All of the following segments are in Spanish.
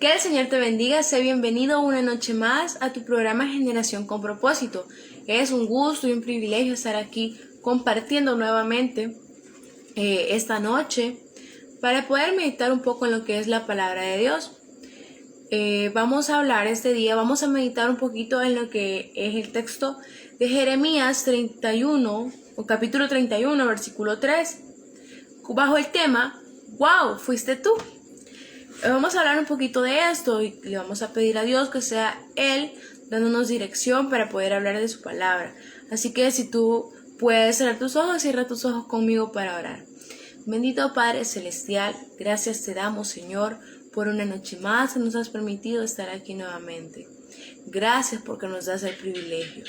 Que el Señor te bendiga, sé bienvenido una noche más a tu programa Generación con Propósito. Es un gusto y un privilegio estar aquí compartiendo nuevamente esta noche para poder meditar un poco en lo que es la palabra de Dios. Vamos a hablar este día, vamos a meditar un poquito en lo que es el texto de Jeremías 31, o capítulo 31, versículo 3, bajo el tema, ¡Wow! Fuiste tú. Vamos a hablar un poquito de esto y le vamos a pedir a Dios que sea Él dándonos dirección para poder hablar de su palabra. Así que si tú puedes cerrar tus ojos, cierra tus ojos conmigo para orar. Bendito Padre Celestial, gracias te damos, Señor, por una noche más que nos has permitido estar aquí nuevamente. Gracias porque nos das el privilegio.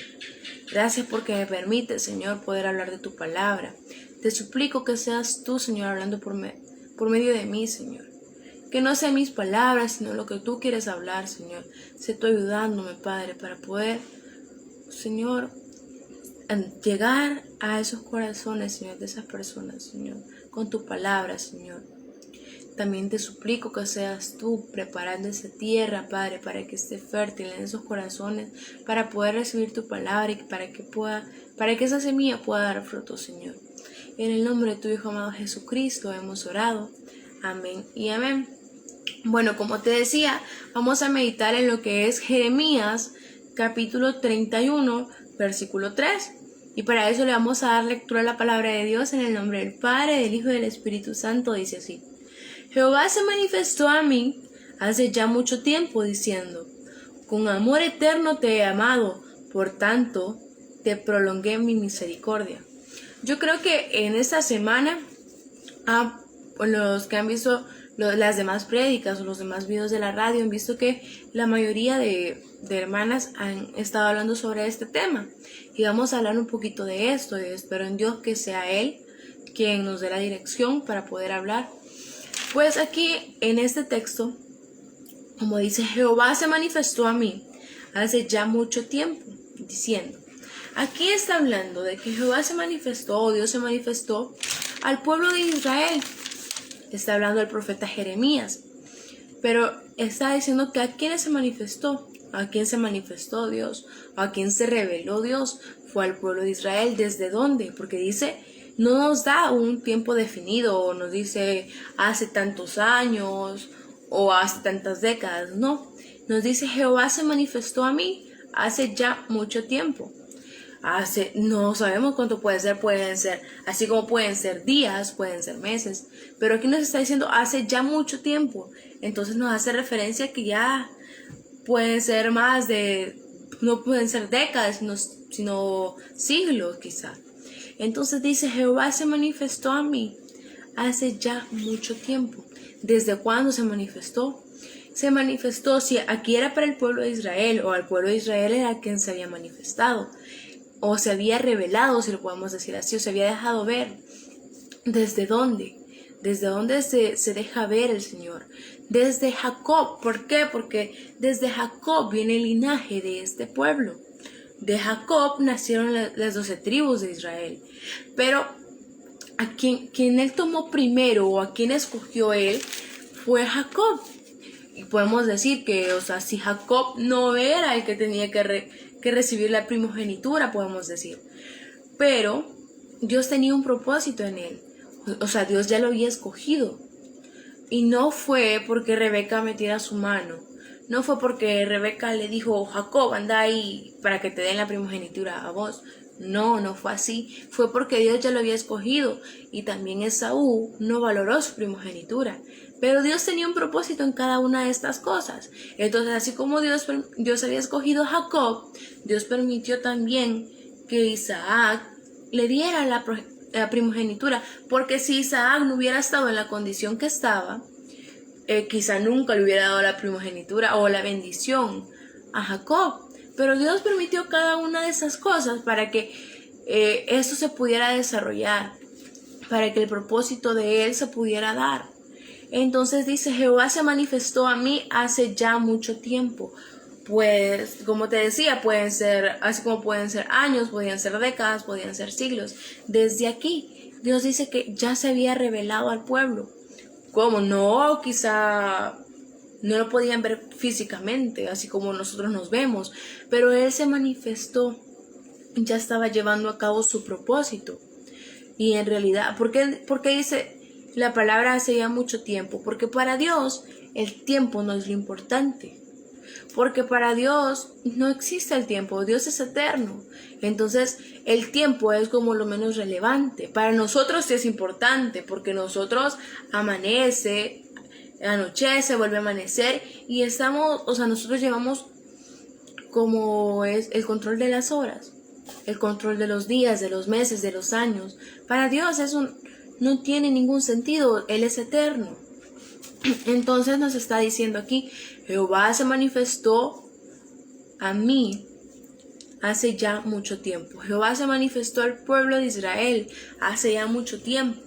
Gracias porque me permites, Señor, poder hablar de tu palabra. Te suplico que seas tú, Señor, hablando por medio de mí, Señor. Que no sean mis palabras, sino lo que tú quieres hablar, Señor. Sé tú ayudándome, Padre, para poder, Señor, llegar a esos corazones, Señor, de esas personas, Señor, con tu palabra, Señor. También te suplico que seas tú preparando esa tierra, Padre, para que esté fértil en esos corazones, para poder recibir tu palabra y para que esa semilla pueda dar fruto, Señor. En el nombre de tu Hijo amado Jesucristo hemos orado. Amén y amén. Bueno, como te decía, vamos a meditar en lo que es Jeremías capítulo 31, versículo 3. Y para eso le vamos a dar lectura a la palabra de Dios en el nombre del Padre, del Hijo y del Espíritu Santo. Dice así: Jehová se manifestó a mí hace ya mucho tiempo, diciendo: con amor eterno te he amado, por tanto te prolongué mi misericordia. Yo creo que en esta semana, los que han visto las demás prédicas o los demás videos de la radio, han visto que la mayoría de hermanas han estado hablando sobre este tema. Y vamos a hablar un poquito de esto. Y espero en Dios que sea Él quien nos dé la dirección para poder hablar. Pues aquí en este texto, como dice, Jehová se manifestó a mí hace ya mucho tiempo, diciendo. Aquí está hablando de que Jehová se manifestó, o Dios se manifestó al pueblo de Israel. Está hablando el profeta Jeremías. Pero está diciendo que a quién se manifestó. ¿A quién se manifestó Dios? ¿A quién se reveló Dios? Fue al pueblo de Israel. ¿Desde dónde? Porque dice, no nos da un tiempo definido, o nos dice hace tantos años o hace tantas décadas. No, nos dice Jehová se manifestó a mí hace ya mucho tiempo. No sabemos cuánto pueden ser, así como pueden ser días, pueden ser meses, pero aquí nos está diciendo hace ya mucho tiempo. Entonces nos hace referencia que ya pueden ser no pueden ser décadas, sino siglos quizá. Entonces dice, Jehová se manifestó a mí hace ya mucho tiempo. ¿Desde cuándo se manifestó? Se manifestó, si aquí era para el pueblo de Israel, o al pueblo de Israel era quien se había manifestado, o se había revelado, si lo podemos decir así, o se había dejado ver. ¿Desde dónde? ¿Desde dónde se deja ver el Señor? Desde Jacob. ¿Por qué? Porque desde Jacob viene el linaje de este pueblo. De Jacob nacieron las 12 tribus de Israel. Pero a quien él tomó primero, o a quien escogió él, fue Jacob. Y podemos decir que, si Jacob no era el que tenía que recibir la primogenitura, podemos decir. Pero Dios tenía un propósito en él. Dios ya lo había escogido. Y no fue porque Rebeca metiera su mano. No fue porque Rebeca le dijo, Jacob, anda ahí para que te den la primogenitura a vos. No fue así. Fue porque Dios ya lo había escogido. Y también Esaú no valoró su primogenitura. Pero Dios tenía un propósito en cada una de estas cosas. Entonces, así como Dios había escogido a Jacob, Dios permitió también que Isaac le diera la primogenitura. Porque si Isaac no hubiera estado en la condición que estaba, quizá nunca le hubiera dado la primogenitura o la bendición a Jacob. Pero Dios permitió cada una de esas cosas para que eso se pudiera desarrollar, para que el propósito de él se pudiera dar. Entonces dice, Jehová se manifestó a mí hace ya mucho tiempo. Pues, como te decía, así como pueden ser años, podían ser décadas, podían ser siglos. Desde aquí, Dios dice que ya se había revelado al pueblo. ¿Cómo? No, quizá no lo podían ver físicamente, así como nosotros nos vemos, pero Él se manifestó, ya estaba llevando a cabo su propósito. Y en realidad, ¿por qué dice la palabra hace ya mucho tiempo? Porque para Dios el tiempo no es lo importante. Porque para Dios no existe el tiempo, Dios es eterno. Entonces el tiempo es como lo menos relevante. Para nosotros sí es importante, porque nosotros amanece, anochece, vuelve a amanecer y nosotros llevamos como es el control de las horas, el control de los días, de los meses, de los años. Para Dios eso no tiene ningún sentido, Él es eterno. Entonces nos está diciendo aquí, Jehová se manifestó a mí hace ya mucho tiempo. Jehová se manifestó al pueblo de Israel hace ya mucho tiempo.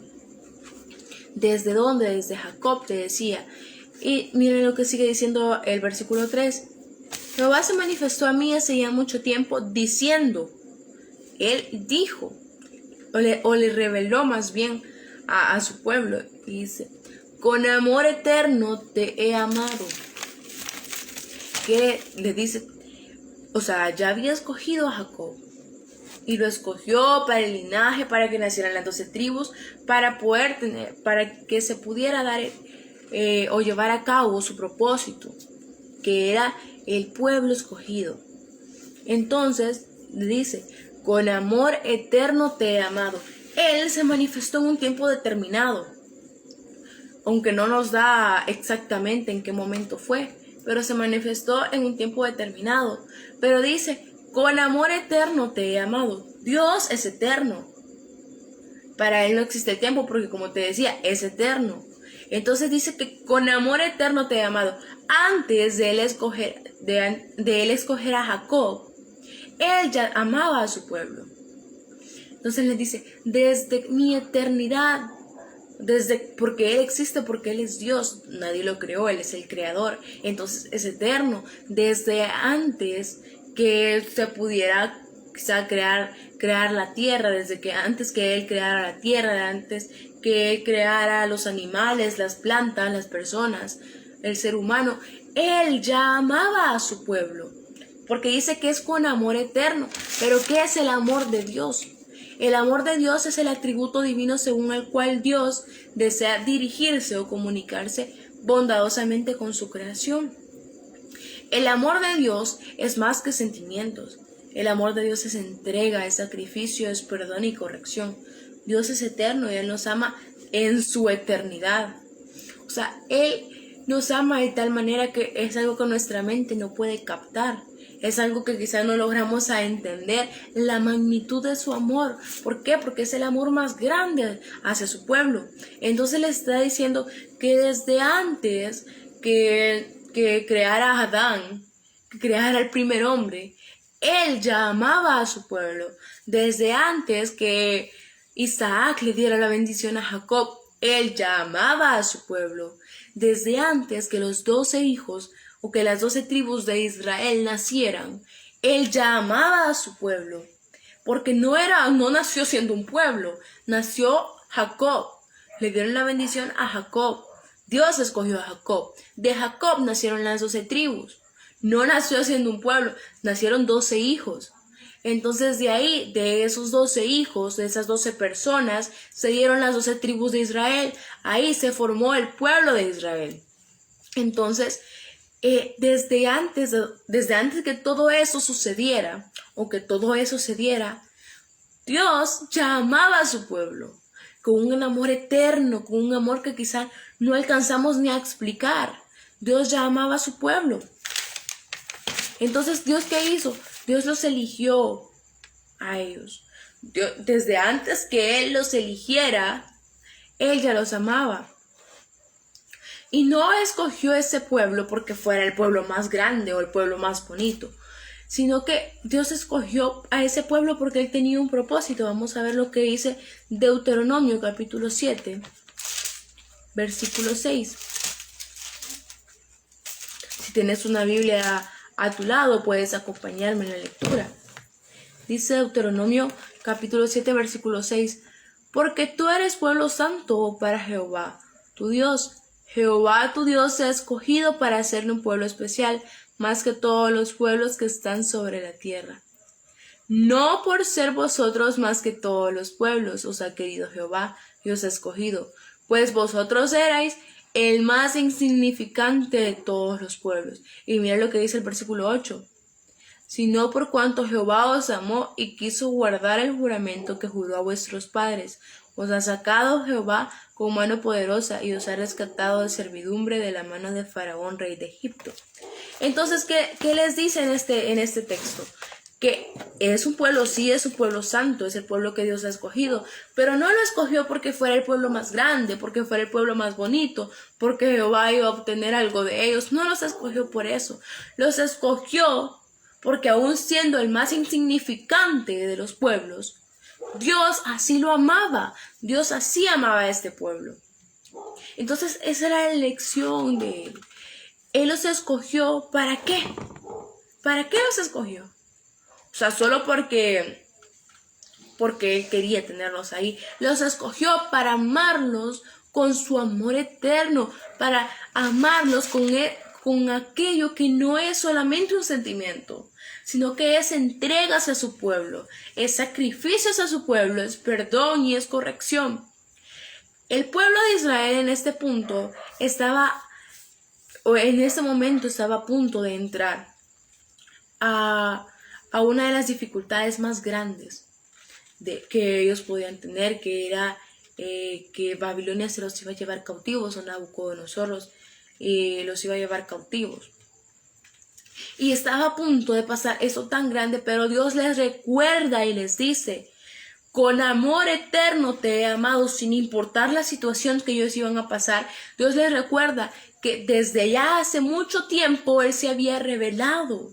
¿Desde dónde? Desde Jacob, te decía. Y miren lo que sigue diciendo el versículo 3. Jehová se manifestó a mí hace ya mucho tiempo diciendo, Él dijo, o le reveló más bien a su pueblo, y dice, con amor eterno te he amado. Que le dice, o sea, ya había escogido a Jacob y lo escogió para el linaje, para que nacieran las 12 tribus, para que se pudiera dar o llevar a cabo su propósito, que era el pueblo escogido. Entonces le dice, con amor eterno te he amado. Él se manifestó en un tiempo determinado, aunque no nos da exactamente en qué momento fue, pero se manifestó en un tiempo determinado. Pero dice, con amor eterno te he amado. Dios es eterno. Para Él no existe el tiempo porque, como te decía, es eterno. Entonces dice que con amor eterno te he amado. Antes de Él escoger a Jacob, Él ya amaba a su pueblo. Entonces le dice, desde mi eternidad, porque Él existe, porque Él es Dios, nadie lo creó, Él es el creador, entonces es eterno. Desde antes que se pudiera quizá crear la tierra, antes que Él creara la tierra, antes que Él creara los animales, las plantas, las personas, el ser humano, Él ya amaba a su pueblo, porque dice que es con amor eterno. Pero ¿qué es el amor de Dios? El amor de Dios es el atributo divino según el cual Dios desea dirigirse o comunicarse bondadosamente con su creación. El amor de Dios es más que sentimientos. El amor de Dios es entrega, es sacrificio, es perdón y corrección. Dios es eterno y Él nos ama en su eternidad. O sea, Él nos ama de tal manera que es algo que nuestra mente no puede captar. Es algo que quizás no logramos a entender la magnitud de su amor. ¿Por qué? Porque es el amor más grande hacia su pueblo. Entonces le está diciendo que desde antes que creara a Adán, que creara al primer hombre, Él ya amaba a su pueblo. Desde antes que Isaac le diera la bendición a Jacob, Él ya amaba a su pueblo. Desde antes que los 12 hijos o que las 12 tribus de Israel nacieran, Él ya amaba a su pueblo, porque no nació siendo un pueblo, nació Jacob, le dieron la bendición a Jacob, Dios escogió a Jacob, de Jacob nacieron las 12 tribus, no nació siendo un pueblo, nacieron 12 hijos. Entonces de ahí, de esos 12 hijos, de esas 12 personas, se dieron las 12 tribus de Israel, ahí se formó el pueblo de Israel. Entonces, desde antes que todo eso sucediera, o que todo eso se diera, Dios ya amaba a su pueblo, con un amor eterno, con un amor que quizá no alcanzamos ni a explicar. Dios ya amaba a su pueblo. Entonces, ¿Dios qué hizo? Dios los eligió a ellos. Desde antes que Él los eligiera, Él ya los amaba. Y no escogió ese pueblo porque fuera el pueblo más grande o el pueblo más bonito, sino que Dios escogió a ese pueblo porque Él tenía un propósito. Vamos a ver lo que dice Deuteronomio capítulo 7, versículo 6. Si tienes una Biblia a tu lado, puedes acompañarme en la lectura. Dice Deuteronomio capítulo 7, versículo 6. Porque tú eres pueblo santo para Jehová, tu Dios. Jehová tu Dios te ha escogido para hacerle un pueblo especial, más que todos los pueblos que están sobre la tierra. No por ser vosotros más que todos los pueblos os ha querido Jehová y os ha escogido, pues vosotros erais el más insignificante de todos los pueblos. Y mira lo que dice el versículo 8. Sino por cuanto Jehová os amó y quiso guardar el juramento que juró a vuestros padres. Os ha sacado Jehová con mano poderosa y os ha rescatado de servidumbre de la mano de Faraón, rey de Egipto. Entonces, ¿qué les dice en este texto? Que es un pueblo, sí es un pueblo santo, es el pueblo que Dios ha escogido, pero no lo escogió porque fuera el pueblo más grande, porque fuera el pueblo más bonito, porque Jehová iba a obtener algo de ellos. No los escogió por eso, los escogió porque aún siendo el más insignificante de los pueblos, Dios así lo amaba, Dios así amaba a este pueblo. Entonces esa era la elección de Él. Él los escogió, ¿para qué? ¿Para qué los escogió? O sea, solo porque Él quería tenerlos ahí. Los escogió para amarlos con su amor eterno, para amarlos con aquello que no es solamente un sentimiento, sino que es entrega hacia su pueblo, es sacrificio hacia su pueblo, es perdón y es corrección. El pueblo de Israel en este punto en este momento estaba a punto de entrar a una de las dificultades más grandes que ellos podían tener, que era que Babilonia se los iba a llevar cautivos, o Nabucodonosor los iba a llevar cautivos. Y estaba a punto de pasar eso tan grande, pero Dios les recuerda y les dice: con amor eterno te he amado, sin importar la situación que ellos iban a pasar. Dios les recuerda que desde ya hace mucho tiempo Él se había revelado.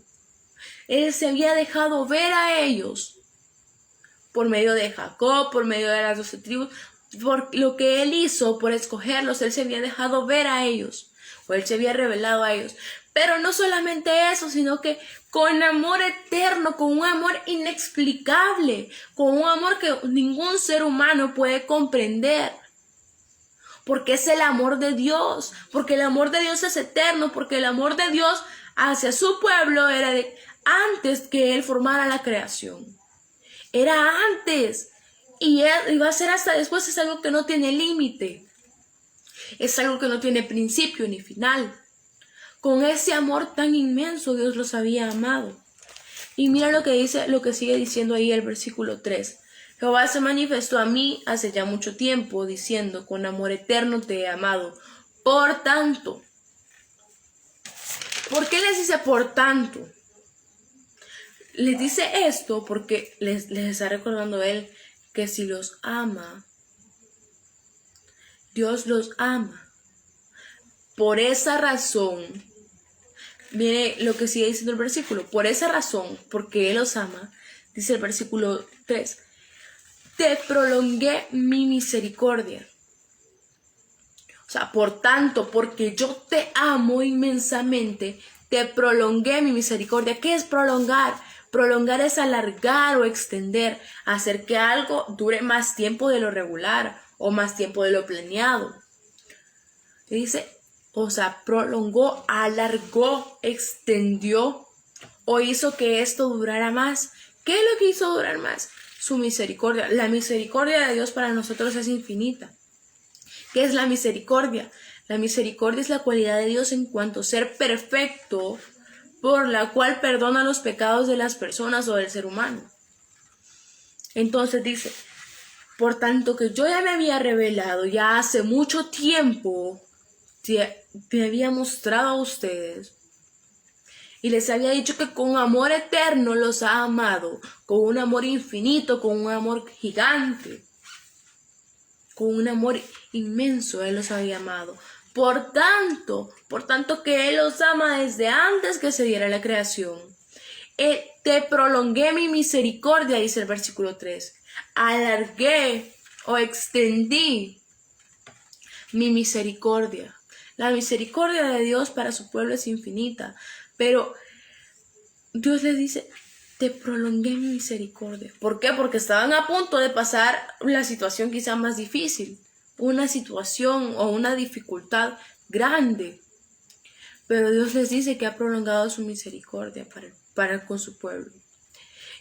Él se había dejado ver a ellos por medio de Jacob, por medio de las 12 tribus, por lo que Él hizo, por escogerlos. Él se había dejado ver a ellos, o Él se había revelado a ellos. Pero no solamente eso, sino que con amor eterno, con un amor inexplicable, con un amor que ningún ser humano puede comprender. Porque es el amor de Dios, porque el amor de Dios es eterno, porque el amor de Dios hacia su pueblo era antes que Él formara la creación. Era antes, y va a ser hasta después. Es algo que no tiene límite, es algo que no tiene principio ni final. Con ese amor tan inmenso Dios los había amado. Y mira lo que dice, lo que sigue diciendo ahí el versículo 3. Jehová se manifestó a mí hace ya mucho tiempo, diciendo: con amor eterno te he amado. Por tanto. ¿Por qué les dice por tanto? Les dice esto porque les está recordando Él que si los ama, Dios los ama. Por esa razón, viene lo que sigue diciendo el versículo: por esa razón, porque Él los ama, dice el versículo 3, te prolongué mi misericordia. O sea, por tanto, porque yo te amo inmensamente, te prolongué mi misericordia. ¿Qué es prolongar? Prolongar es alargar o extender, hacer que algo dure más tiempo de lo regular o más tiempo de lo planeado. Y dice, o sea, prolongó, alargó, extendió o hizo que esto durara más. ¿Qué es lo que hizo durar más? Su misericordia. La misericordia de Dios para nosotros es infinita. ¿Qué es la misericordia? La misericordia es la cualidad de Dios en cuanto a ser perfecto, por la cual perdona los pecados de las personas o del ser humano. Entonces dice, por tanto que yo ya me había revelado, ya hace mucho tiempo, te había mostrado a ustedes, y les había dicho que con amor eterno los ha amado, con un amor infinito, con un amor gigante, con un amor inmenso Él los había amado. Por tanto que Él los ama desde antes que se diera la creación. Te prolongué mi misericordia, dice el versículo 3. Alargué o extendí mi misericordia. La misericordia de Dios para su pueblo es infinita, pero Dios les dice, te prolongué mi misericordia. ¿Por qué? Porque estaban a punto de pasar la situación quizá más difícil, una situación o una dificultad grande. Pero Dios les dice que ha prolongado su misericordia para con su pueblo.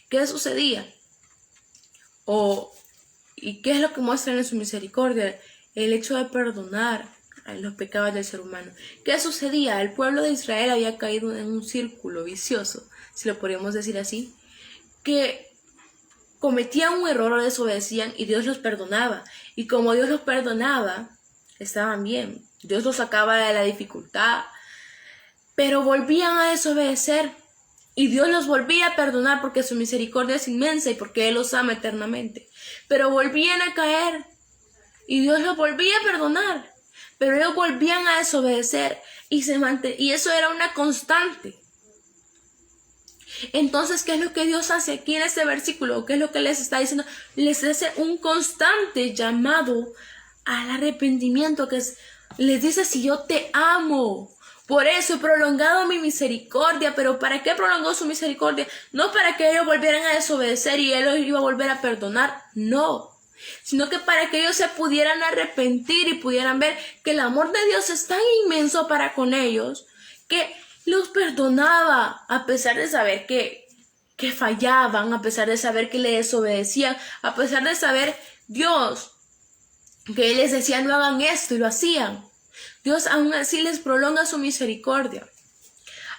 ¿Qué sucedía? ¿Y qué es lo que muestran en su misericordia? El hecho de perdonar a los pecados del ser humano. ¿Qué sucedía? El pueblo de Israel había caído en un círculo vicioso, si lo podríamos decir así, que cometían un error o desobedecían y Dios los perdonaba. Y como Dios los perdonaba, estaban bien. Dios los sacaba de la dificultad, pero volvían a desobedecer y Dios los volvía a perdonar porque su misericordia es inmensa y porque Él los ama eternamente. Pero volvían a caer y Dios los volvía a perdonar, pero ellos volvían a desobedecer y eso era una constante. Entonces, ¿qué es lo que Dios hace aquí en este versículo? ¿Qué es lo que les está diciendo? Les hace un constante llamado al arrepentimiento, les dice: si yo te amo, por eso he prolongado mi misericordia. ¿Pero para qué prolongó su misericordia? No para que ellos volvieran a desobedecer y Él los iba a volver a perdonar, no, sino que para que ellos se pudieran arrepentir y pudieran ver que el amor de Dios es tan inmenso para con ellos, que los perdonaba a pesar de saber que fallaban, a pesar de saber que le desobedecían, a pesar de saber Dios que Él les decía: no hagan esto, y lo hacían. Dios aún así les prolonga su misericordia.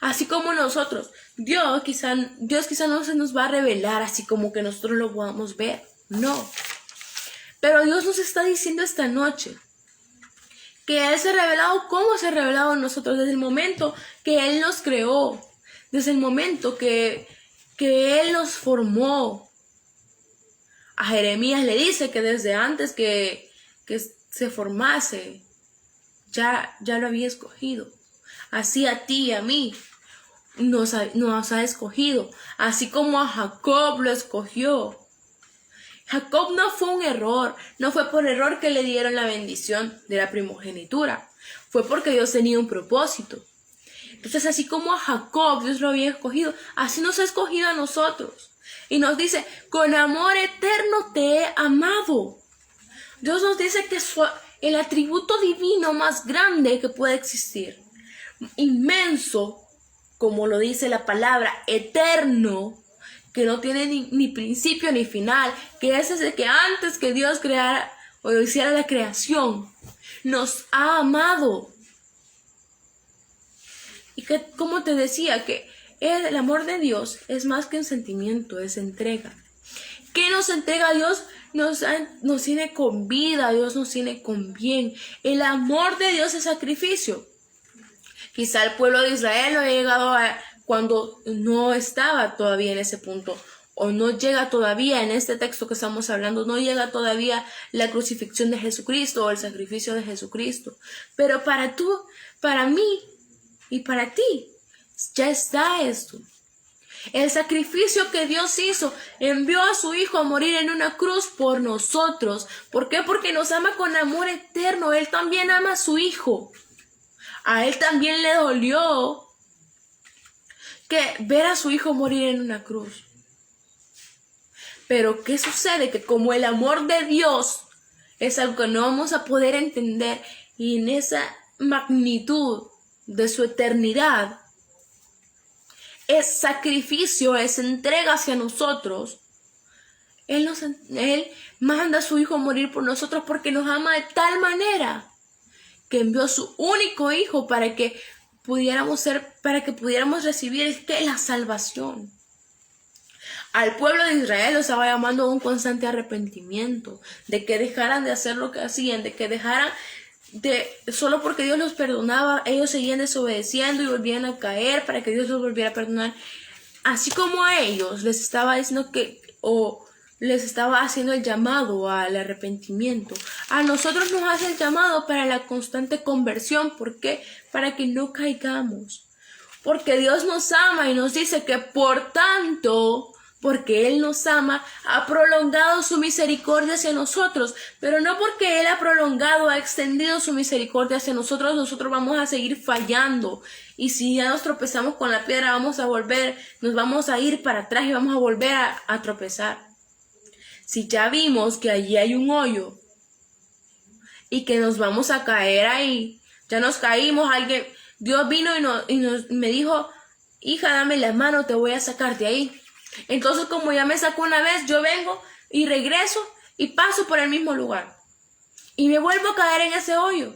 Así como nosotros, Dios quizá no se nos va a revelar así como que nosotros lo podamos ver, no. Pero Dios nos está diciendo esta noche que Él se ha revelado. ¿Cómo se ha revelado a nosotros? Desde el momento que Él nos creó, desde el momento que Él nos formó. A Jeremías le dice que desde antes que se formase, ya lo había escogido. Así a ti y a mí nos ha escogido, así como a Jacob lo escogió. Jacob no fue un error, no fue por error que le dieron la bendición de la primogenitura, fue porque Dios tenía un propósito. Entonces, así como a Jacob Dios lo había escogido, así nos ha escogido a nosotros. Y nos dice: con amor eterno te he amado. Dios nos dice que el atributo divino más grande que puede existir, inmenso, como lo dice la palabra, eterno, que no tiene ni principio ni final, que es desde que antes que Dios creara o hiciera la creación, nos ha amado. Y que, como te decía, que el amor de Dios es más que un sentimiento, es entrega. ¿Qué nos entrega Dios? Nos tiene con vida, Dios nos tiene con bien. El amor de Dios es sacrificio. Quizá el pueblo de Israel no ha llegado cuando no estaba todavía en ese punto, o no llega todavía en este texto que estamos hablando, no llega todavía la crucifixión de Jesucristo o el sacrificio de Jesucristo. Pero para mí y para ti, ya está esto. El sacrificio que Dios hizo, envió a su Hijo a morir en una cruz por nosotros. ¿Por qué? Porque nos ama con amor eterno. Él también ama a su Hijo. A Él también le dolió que ver a su Hijo morir en una cruz. Pero ¿qué sucede? Que como el amor de Dios es algo que no vamos a poder entender, y en esa magnitud de su eternidad, es sacrificio, es entrega hacia nosotros. Él manda a su Hijo a morir por nosotros porque nos ama de tal manera que envió a su único Hijo para que pudiéramos recibir la salvación. Al pueblo de Israel lo estaba llamando a un constante arrepentimiento, de que dejaran de hacer lo que hacían, de que dejaran solo porque Dios los perdonaba, ellos seguían desobedeciendo y volvían a caer para que Dios los volviera a perdonar. Así como a ellos les estaba diciendo les estaba haciendo el llamado al arrepentimiento, a nosotros nos hace el llamado para la constante conversión. ¿Por qué? Para que no caigamos. Porque Dios nos ama y nos dice que por tanto, porque Él nos ama, ha prolongado su misericordia hacia nosotros. Pero no porque Él ha extendido su misericordia hacia nosotros vamos a seguir fallando. Y si ya nos tropezamos con la piedra, nos vamos a ir para atrás y vamos a volver a tropezar. Si ya vimos que allí hay un hoyo y que nos vamos a caer ahí, Ya nos caímos, Dios vino me dijo, hija, dame la mano, te voy a sacar de ahí. Entonces, como ya me sacó una vez, yo vengo y regreso y paso por el mismo lugar. Y me vuelvo a caer en ese hoyo.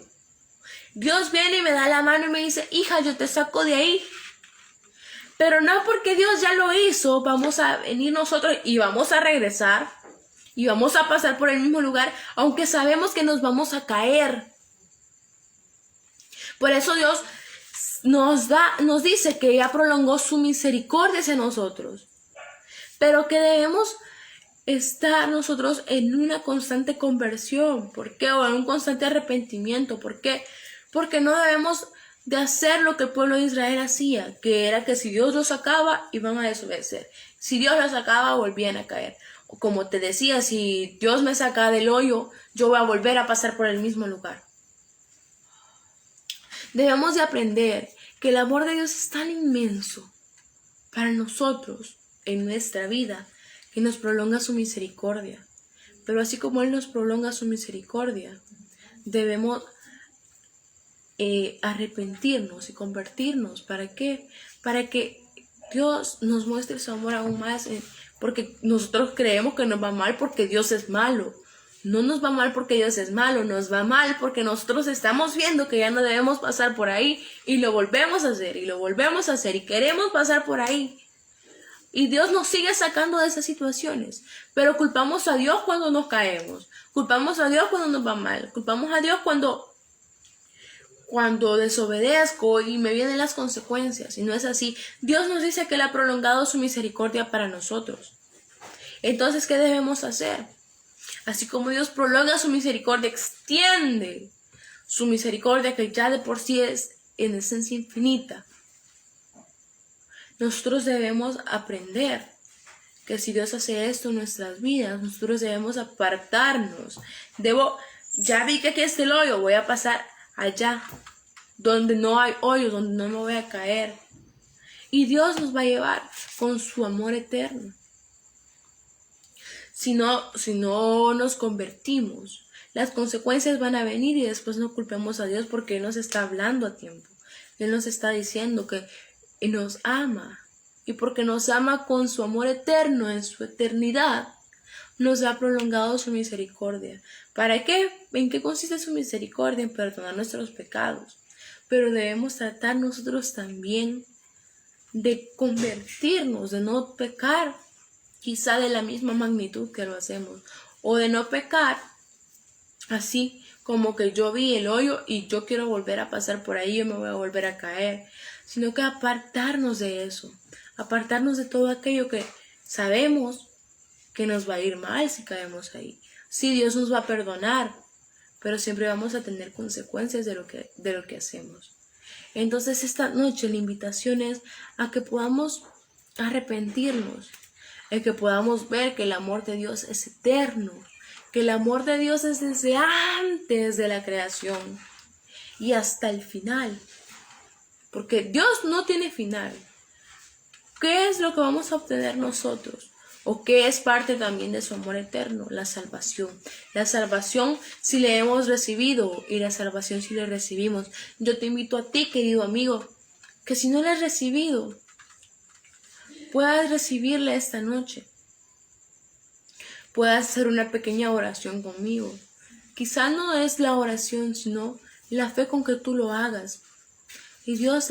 Dios viene y me da la mano y me dice, hija, yo te saco de ahí. Pero no porque Dios ya lo hizo, vamos a venir nosotros y vamos a regresar y vamos a pasar por el mismo lugar, aunque sabemos que nos a caer. Por eso Dios nos dice que ya prolongó su misericordia hacia nosotros, pero que debemos estar nosotros en una constante conversión. ¿Por qué? O en un constante arrepentimiento. ¿Por qué? Porque no debemos de hacer lo que el pueblo de Israel hacía, que era que si Dios los sacaba, iban a desobedecer. Si Dios los sacaba, volvían a caer. O como te decía, si Dios me saca del hoyo, yo voy a volver a pasar por el mismo lugar. Debemos de aprender que el amor de Dios es tan inmenso para nosotros en nuestra vida, que nos prolonga su misericordia. Pero así como Él nos prolonga su misericordia, debemos arrepentirnos y convertirnos. ¿Para qué? Para que Dios nos muestre su amor aún más, porque nosotros creemos que nos va mal porque Dios es malo. No nos va mal porque Dios es malo, nos va mal porque nosotros estamos viendo que ya no debemos pasar por ahí y lo volvemos a hacer y lo volvemos a hacer y queremos pasar por ahí. Y Dios nos sigue sacando de esas situaciones, pero culpamos a Dios cuando nos caemos, culpamos a Dios cuando nos va mal, culpamos a Dios cuando desobedezco y me vienen las consecuencias. Y no es así. Dios nos dice que Él ha prolongado su misericordia para nosotros. Entonces, ¿qué debemos hacer? Así como Dios prolonga su misericordia, extiende su misericordia, que ya de por sí es en esencia infinita. Nosotros debemos aprender que si Dios hace esto en nuestras vidas, nosotros debemos apartarnos. Ya vi que aquí está el hoyo, voy a pasar allá, donde no hay hoyo, donde no me voy a caer. Y Dios nos va a llevar con su amor eterno. Si no nos convertimos, las consecuencias van a venir y después no culpemos a Dios porque Él nos está hablando a tiempo. Él nos está diciendo que nos ama. Y porque nos ama con su amor eterno, en su eternidad, nos ha prolongado su misericordia. ¿Para qué? ¿En qué consiste su misericordia? En perdonar nuestros pecados. Pero debemos tratar nosotros también de convertirnos, de no pecar, quizá de la misma magnitud que lo hacemos, o de no pecar así como que yo vi el hoyo y yo quiero volver a pasar por ahí, yo me voy a volver a caer, sino que apartarnos de eso, apartarnos de todo aquello que sabemos que nos va a ir mal si caemos ahí. Sí, Dios nos va a perdonar, pero siempre vamos a tener consecuencias de lo que hacemos. Entonces esta noche la invitación es a que podamos arrepentirnos, a que podamos ver que el amor de Dios es eterno, que el amor de Dios es desde antes de la creación y hasta el final, porque Dios no tiene final. ¿Qué es lo que vamos a obtener nosotros? ¿O qué es parte también de su amor eterno? La salvación. La salvación si le hemos recibido y la salvación si le recibimos. Yo te invito a ti, querido amigo, que si no la has recibido, puedas recibirla esta noche. Puedas hacer una pequeña oración conmigo. Quizá no es la oración, sino la fe con que tú lo hagas. Y Dios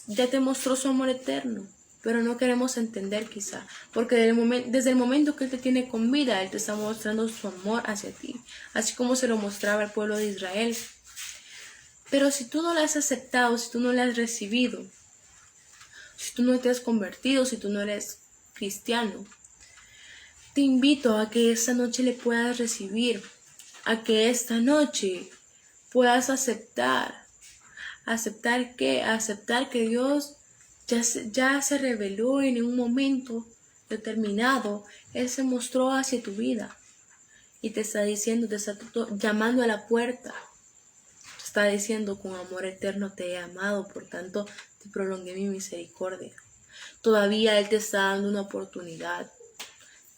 ya te mostró su amor eterno, pero no queremos entender quizá, porque desde el momento que Él te tiene con vida, Él te está mostrando su amor hacia ti, así como se lo mostraba al pueblo de Israel. Pero si tú no lo has aceptado, si tú no lo has recibido, si tú no te has convertido, si tú no eres cristiano, te invito a que esta noche le puedas recibir, a que esta noche puedas aceptar que Dios ya se reveló en un momento determinado. Él se mostró hacia tu vida y te está diciendo, te está llamando a la puerta. Te está diciendo, con amor eterno te he amado, por tanto te prolongué mi misericordia. Todavía Él te está dando una oportunidad.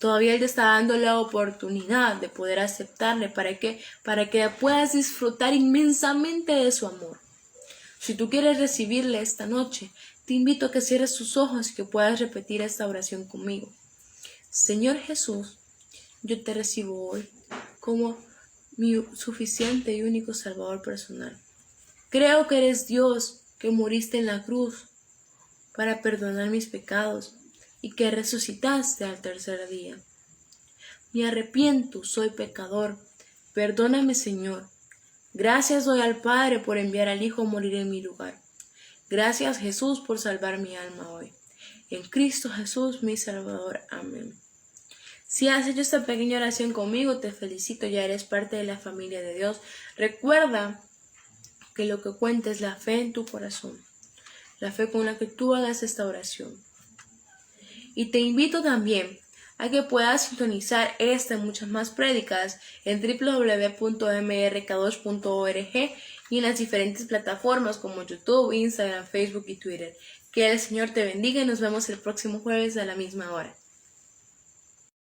Todavía Él te está dando la oportunidad de poder aceptarle para que puedas disfrutar inmensamente de su amor. Si tú quieres recibirle esta noche, te invito a que cierres tus ojos y que puedas repetir esta oración conmigo. Señor Jesús, yo te recibo hoy como mi suficiente y único Salvador personal. Creo que eres Dios, que moriste en la cruz para perdonar mis pecados y que resucitaste al tercer día. Me arrepiento, soy pecador. Perdóname, Señor. Gracias doy al Padre por enviar al Hijo a morir en mi lugar. Gracias, Jesús, por salvar mi alma hoy. En Cristo Jesús, mi Salvador. Amén. Si has hecho esta pequeña oración conmigo, te felicito, ya eres parte de la familia de Dios. Recuerda que lo que cuenta es la fe en tu corazón, la fe con la que tú hagas esta oración. Y te invito también a que puedas sintonizar esta y muchas más prédicas en www.mrk2.org y en las diferentes plataformas como YouTube, Instagram, Facebook y Twitter. Que el Señor te bendiga y nos vemos el próximo jueves a la misma hora.